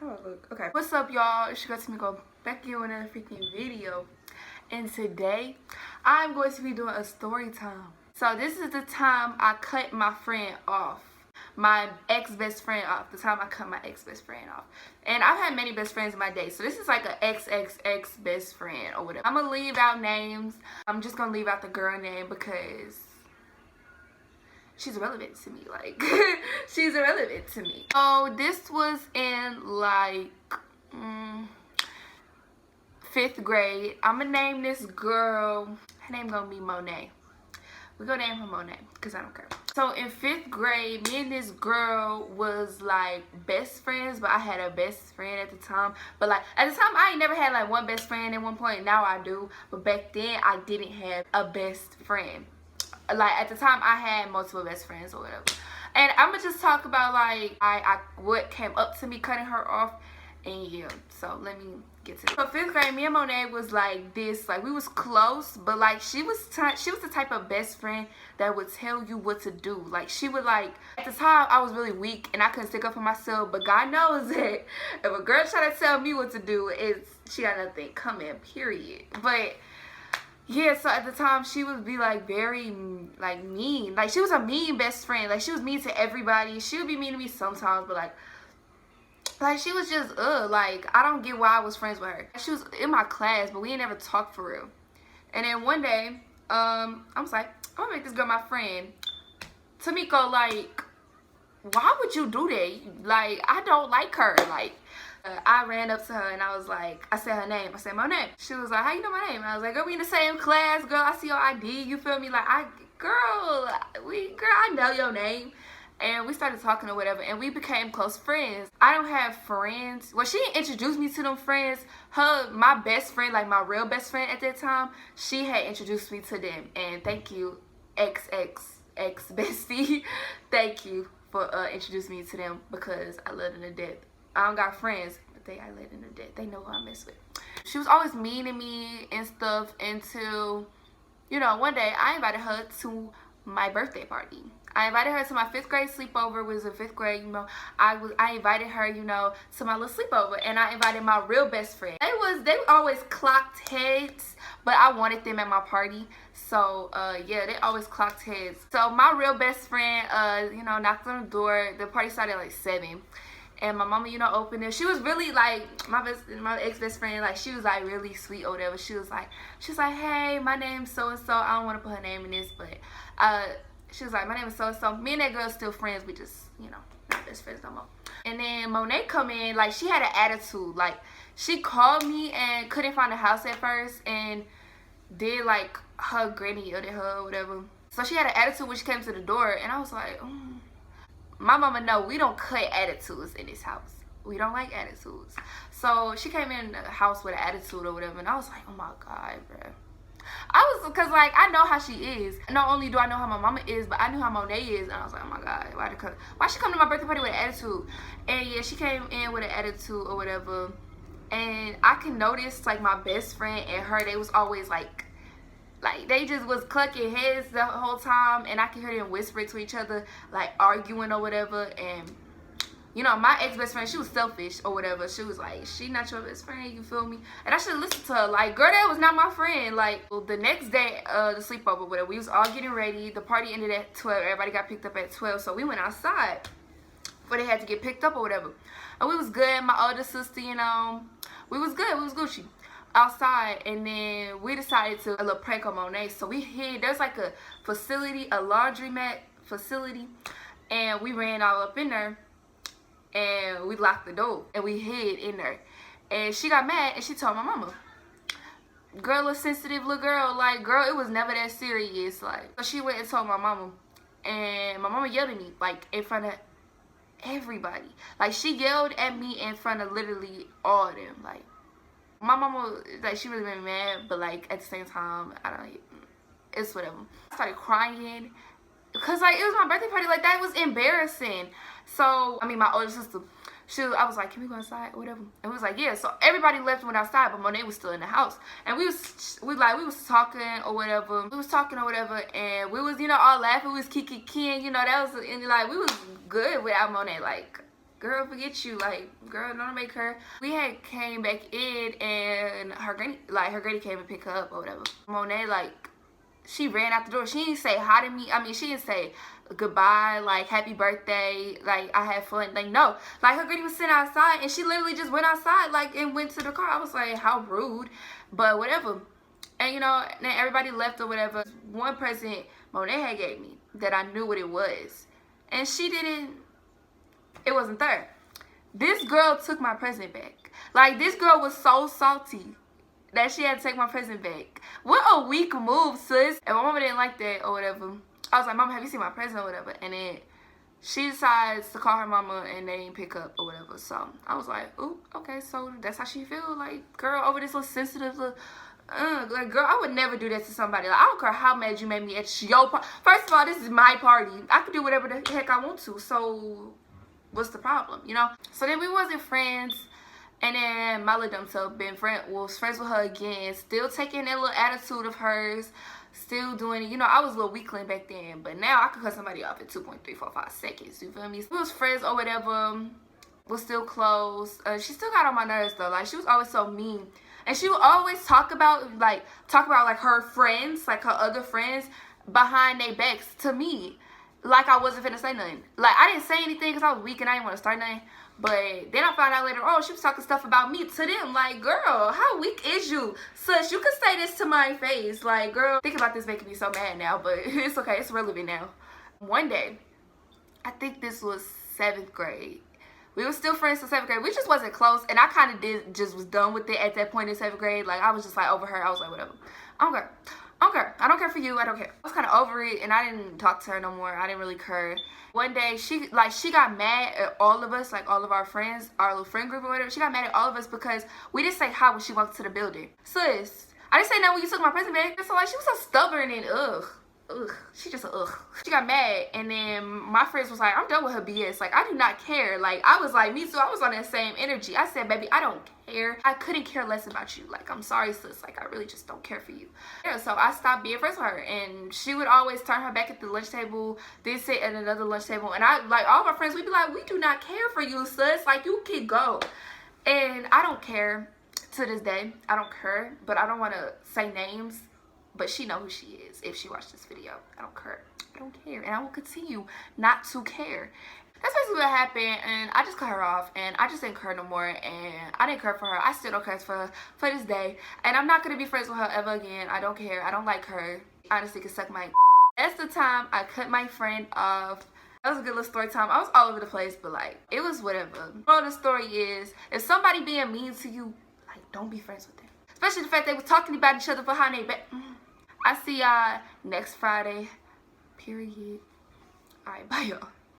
How do I look? Okay. What's up, y'all? It's your girl Tamyco back here with another freaking video. And today, I'm going to be doing a story time. So this is the time I cut my friend off. My ex-best friend off. The time I cut my ex-best friend off. And I've had many best friends in my day. So this is like an ex best friend or whatever. I'm going to leave out names. I'm just going to leave out the girl name because she's irrelevant to me. Like, she's irrelevant to me. So this was in like 5th grade. I'm gonna name this girl, her name gonna be Monet. We're gonna name her Monet because I don't care. So in 5th grade, me and this girl was like best friends, but I had a best friend at the time. But like at the time, I ain't never had like one best friend at one point. Now I do, but back then I didn't have a best friend. Like at the time, I had multiple best friends or whatever. And I'm gonna just talk about like what came up to me cutting her off. And yeah, so let me get to it. So 5th grade, me and Monet was like this, like we was close, but like she was the type of best friend that would tell you what to do. Like she would like, at the time I was really weak and I couldn't stick up for myself, but God knows that if a girl try to tell me what to do, she got nothing coming, period. But yeah, so at the time she would be like very like mean. Like she was a mean best friend. Like she was mean to everybody. She would be mean to me sometimes, but like she was just like I don't get why I was friends with her. She was in my class, but we ain't never talked for real. And then one day, I was like, I'm gonna make this girl my friend. Tamyco, like, why would you do that? Like, I don't like her. Like, I ran up to her and I was like, I said her name. I said Monet. She was like, how you know my name? And I was like, girl, we in the same class, girl. I see your ID. You feel me? Like, girl, I know your name. And we started talking or whatever, and we became close friends. I don't have friends. Well, she introduced me to them friends. My best friend, like my real best friend at that time, she had introduced me to them. And thank you, ex bestie. Thank you for introducing me to them because I love them to death. I don't got friends, but I love them to death. They know who I mess with. She was always mean to me and stuff until, you know, one day I invited her to my birthday party. I invited her to my 5th grade sleepover. It was in 5th grade, you know. I invited her, you know, to my little sleepover, and I invited my real best friend. They always clocked heads, but I wanted them at my party. So yeah, they always clocked heads. So my real best friend, you know, knocked on the door. The party started at like 7. And my mama, you know, opened it. She was really like my ex-best friend. Like she was like really sweet or whatever. She was like, hey, my name's so and so. I don't want to put her name in this, but she was like, my name is so and so. Me and that girl still friends. We just, you know, not best friends no more. And then Monet come in. Like she had an attitude. Like she called me and couldn't find a house at first, and did like her granny yelled at her or whatever. So she had an attitude when she came to the door, and I was like, my mama know we don't cut attitudes in this house. We don't like attitudes. So she came in the house with an attitude or whatever, and I was like, oh my God, bro. Cause like I know how she is. Not only do I know how my mama is, but I knew how Monet is, and I was like, oh my God, why she come to my birthday party with an attitude? And yeah, she came in with an attitude or whatever, and I can notice like my best friend and her, they was always like they just was clucking heads the whole time, and I could hear them whispering to each other, like arguing or whatever. And you know, my ex-best friend, she was selfish or whatever. She was like, she not your best friend, you feel me? And I should have listened to her. Like, girl, that was not my friend. Like, the next day, the sleepover, whatever, we was all getting ready. The party ended at 12. Everybody got picked up at 12. So we went outside, but they had to get picked up or whatever. And we was good. My older sister, you know, we was good. We was Gucci outside. And then we decided to a little prank on Monet. So we hid. There's like a facility, a laundromat facility. And we ran all up in there. And we locked the door and we hid in there. And she got mad and she told my mama. Girl, a sensitive little girl. Like, girl, it was never that serious. Like, so she went and told my mama. And my mama yelled at me, like, in front of everybody. Like, she yelled at me in front of literally all of them. Like, my mama, like, she really been mad, but like at the same time, it's whatever. I started crying. Because, like, it was my birthday party. Like, that was embarrassing. So, I mean, my older sister, I was like, can we go outside or whatever? And we was like, yeah. So, everybody left and went outside, but Monet was still in the house. And we was talking or whatever. And we was, you know, all laughing. We was kiki-kiing, you know, that was, and like, we was good without Monet. Like, girl, forget you. Like, girl, don't make her. We had came back in and her granny came and picked her up or whatever. Monet, like, she ran out the door. She didn't say hi to me. I mean, she didn't say goodbye, like, happy birthday, like, I had fun. Like, no. Like, her granny was sitting outside, and she literally just went outside, like, and went to the car. I was like, how rude. But whatever. And, you know, then everybody left or whatever. One present Monet had gave me that I knew what it was. And she didn't, it wasn't there. This girl took my present back. Like, this girl was so salty that she had to take my present back. What a weak move, sis. And my mama didn't like that or whatever. I was like, Mama, have you seen my present or whatever? And then she decides to call her mama and they didn't pick up or whatever. So I was like, ooh, okay, so that's how she feel. Like, girl, over this little sensitive little, like, girl, I would never do that to somebody. Like, I don't care how mad you made me at your party. First of all, this is my party. I could do whatever the heck I want to. So what's the problem, you know? So then we wasn't friends. And then my little dumb self was friends with her again, still taking that little attitude of hers, still doing it. You know, I was a little weakling back then, but now I could cut somebody off in 2.345 seconds. You feel me? We was friends or whatever, was still close. She still got on my nerves though. Like, she was always so mean, and she would always talk about like her friends, like her other friends, behind their backs to me, like I wasn't finna say nothing. Like, I didn't say anything because I was weak and I didn't want to start nothing. But then I found out later, oh, she was talking stuff about me to them. Like, girl, how weak is you? Sis, you could say this to my face. Like, girl, think about this making me so mad now, but it's okay. It's relevant now. One day, I think this was 7th grade. We were still friends in 7th grade. We just wasn't close, and I kind of just was done with it at that point in 7th grade. Like, I was just, like, over her. I was like, whatever. I don't care. I don't care. I don't care for you. I don't care. I was kind of over it, and I didn't talk to her no more. I didn't really care. One day, she got mad at all of us, like all of our friends, our little friend group or whatever. She got mad at all of us because we didn't say hi when she walked to the building. Sis, I didn't say no when you took my present back. So, like, she was so stubborn and ugh. She just She got mad, and then my friends was like, I'm done with her BS. Like, I do not care. Like, I was like, me too. I was on that same energy. I said, baby, I don't care. I couldn't care less about you. Like, I'm sorry, sis. Like, I really just don't care for you. Yeah, so I stopped being friends with her, and she would always turn her back at the lunch table, then sit at another lunch table, and I, like, all of our friends, we'd be like, we do not care for you, sis. Like, you can go. And I don't care to this day. I don't care, but I don't want to say names. But she know who she is if she watched this video. I don't care. I don't care. And I will continue not to care. That's basically what happened. And I just cut her off. And I just didn't care no more. And I didn't care for her. I still don't care for her for this day. And I'm not going to be friends with her ever again. I don't care. I don't like her. Honestly, can suck my... That's the time I cut my friend off. That was a good little story time. I was all over the place. But, like, it was whatever. The moral of the story is, if somebody being mean to you, like, don't be friends with them. Especially the fact they were talking about each other behind their back. I see y'all next Friday. Period. Alright, bye y'all.